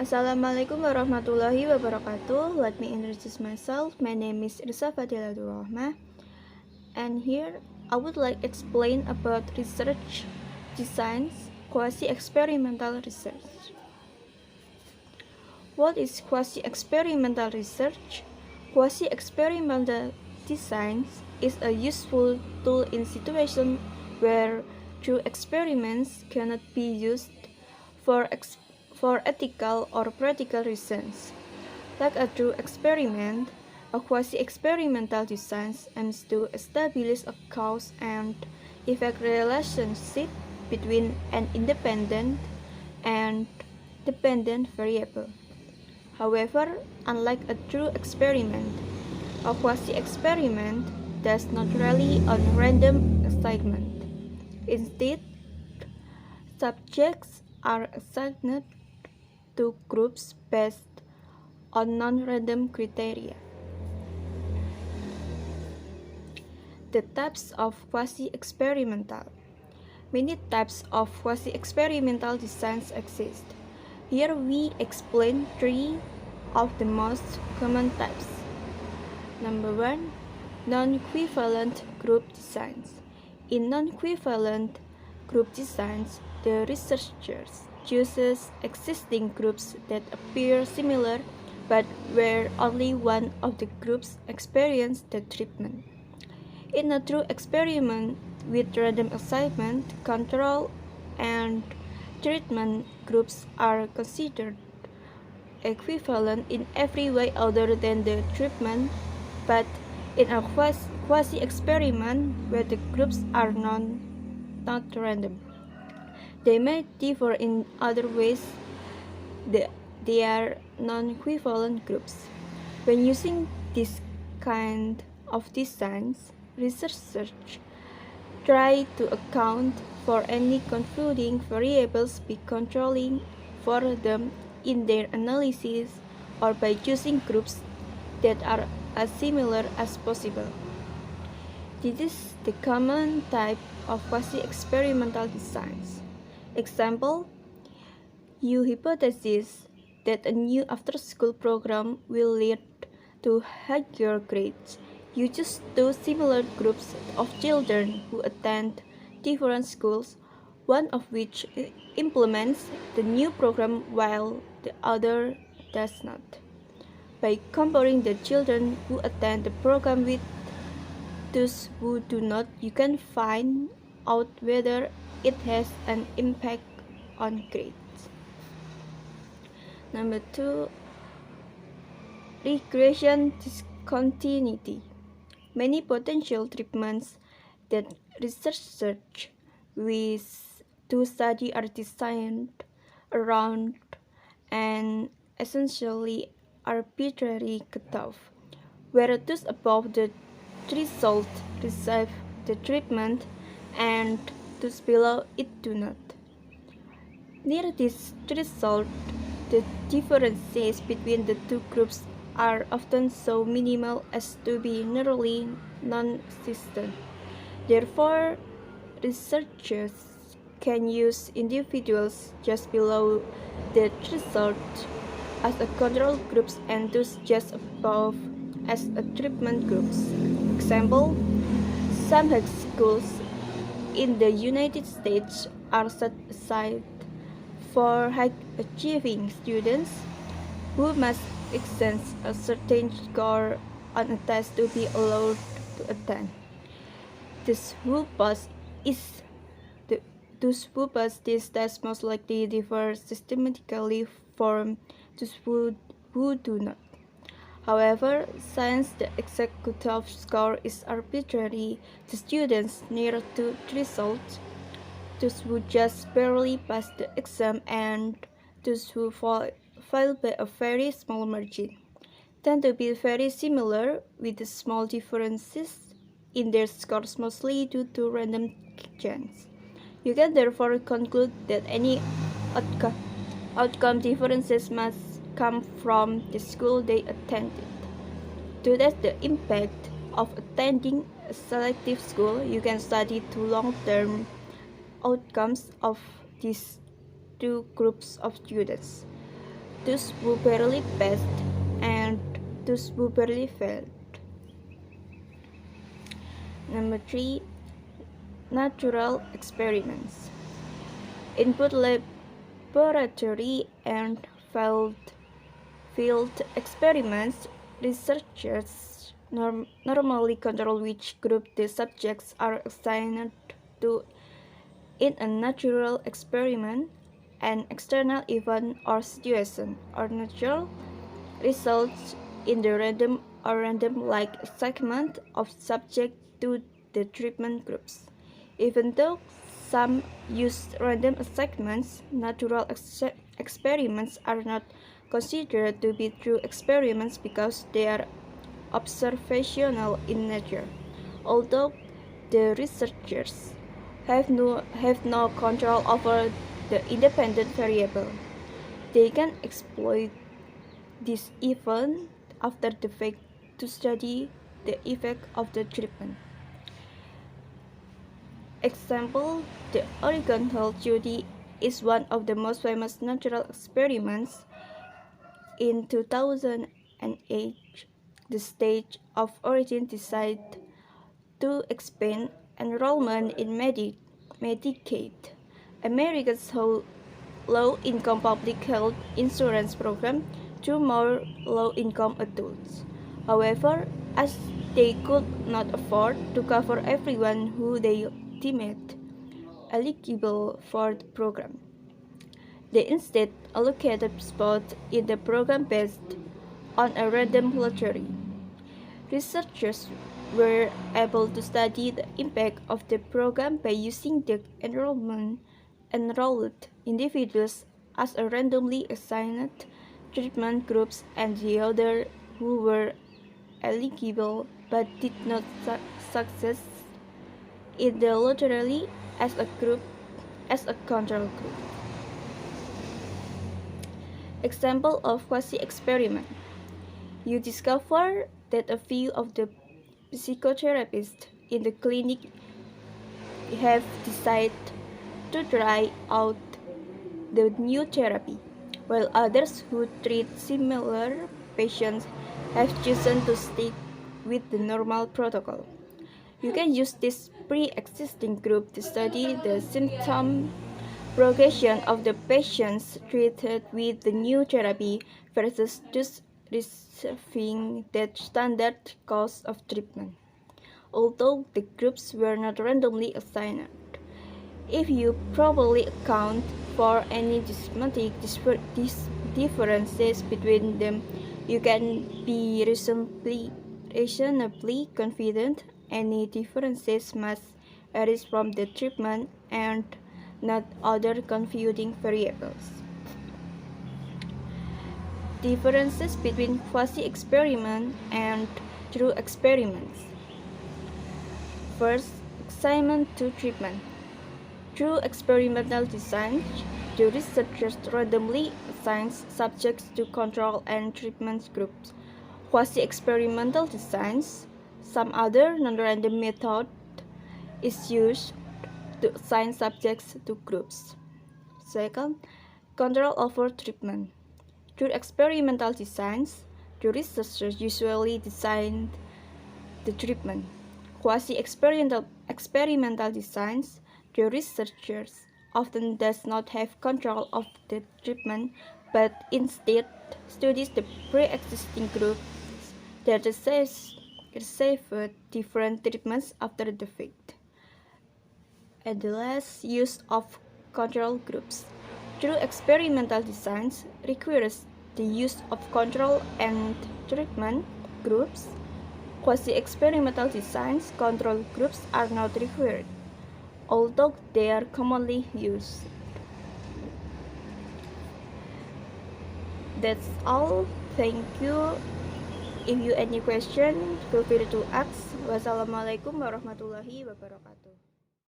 Assalamualaikum warahmatullahi wabarakatuh. Let me introduce myself. My name is Irza Fadhilatur Rohmah, and here I would like to explain about research designs, quasi-experimental research. What is quasi-experimental research? Quasi-experimental designs is a useful tool in situations where true experiments cannot be used for ethical or practical reasons. Like a true experiment, a quasi-experimental design aims to establish a cause and effect relationship between an independent and dependent variable. However, unlike a true experiment, a quasi-experiment does not rely on random assignment. Instead, subjects are assigned to groups based on non-random criteria. The types of quasi-experimental. Many types of quasi-experimental designs exist. Here we explain three of the most common types. Number 1. Non-equivalent group designs. In non-equivalent group designs, the researchers chooses existing groups that appear similar but where only one of the groups experienced the treatment. In a true experiment with random assignment, control and treatment groups are considered equivalent in every way other than the treatment, but in a quasi-experiment where the groups are not random, they may differ in other ways. They are non-equivalent groups. When using this kind of designs, researchers try to account for any confounding variables by controlling for them in their analysis or by choosing groups that are as similar as possible. This is the common type of quasi-experimental designs. Example: you hypothesize that a new after-school program will lead to higher grades. You choose two similar groups of children who attend different schools, one of which implements the new program while the other does not. By comparing the children who attend the program with those who do not, you can find out whether it has an impact on grades. Number 2. Regression discontinuity. Many potential treatments that researchers wish to study are designed around an essentially arbitrary cutoff, where those above the threshold receive the treatment and those below it do not. Near this threshold, the differences between the two groups are often so minimal as to be nearly non-existent. Therefore, researchers can use individuals just below the threshold as a control groups and those just above as a treatment groups. Example: some high schools in the United States are set aside for high-achieving students who must exceed a certain score on a test to be allowed to attend. Those who pass this test most likely differ systematically from those who do not. However, since the exact cutoff score is arbitrary, the students near to thresholds, those who just barely pass the exam, and those who fail by a very small margin, tend to be very similar with the small differences in their scores mostly due to random chance. You can therefore conclude that any outcome differences must come from the school they attended. To test the impact of attending a selective school, you can study two long-term outcomes of these two groups of students. those who barely passed, and those who barely failed. Number 3. Natural experiments. Input laboratory and field experiments, researchers normally control which group the subjects are assigned to. In a natural experiment, an external event or situation or natural results in the random-like assignment of subject to the treatment groups. Even though some use random assignments, natural experiments are not considered to be true experiments because they are observational in nature. Although the researchers have no control over the independent variable, they can exploit this event after the fact to study the effect of the treatment. Example, the Oregon Health Study is one of the most famous natural experiments. In 2008, the state of Oregon decided to expand enrollment in Medicaid, America's low-income public health insurance program, to more low-income adults. However, as they could not afford to cover everyone who they deemed eligible for the program, they instead allocated spots in the program based on a random lottery. Researchers were able to study the impact of the program by using the enrolled individuals as a randomly assigned treatment groups and the other who were eligible but did not succeed in the lottery as a control group. Example of quasi experiment. You discover that a few of the psychotherapists in the clinic have decided to try out the new therapy, while others who treat similar patients have chosen to stick with the normal protocol. You can use this pre-existing group to study the symptom progression of the patients treated with the new therapy versus those receiving that standard course of treatment, although the groups were not randomly assigned. If you properly account for any semantic differences between them, you can be reasonably confident any differences must arise from the treatment and not other confounding variables. Differences between quasi-experiment and true experiments. First, assignment to treatment. Through experimental design, the researchers randomly assigns subjects to control and treatment groups. Quasi-experimental designs, some other non-random method, is used to assign subjects to groups. Second, control over treatment. Through experimental designs, the researchers usually design the treatment. Quasi-experimental designs, the researchers often does not have control of the treatment, but instead studies the pre-existing groups that receive different treatments after the fact. And the last, use of control groups. True experimental designs requires the use of control and treatment groups. Quasi-experimental designs, control groups are not required, although they are commonly used. That's all. Thank you. If you any question, feel free to ask. Wassalamualaikum warahmatullahi wabarakatuh.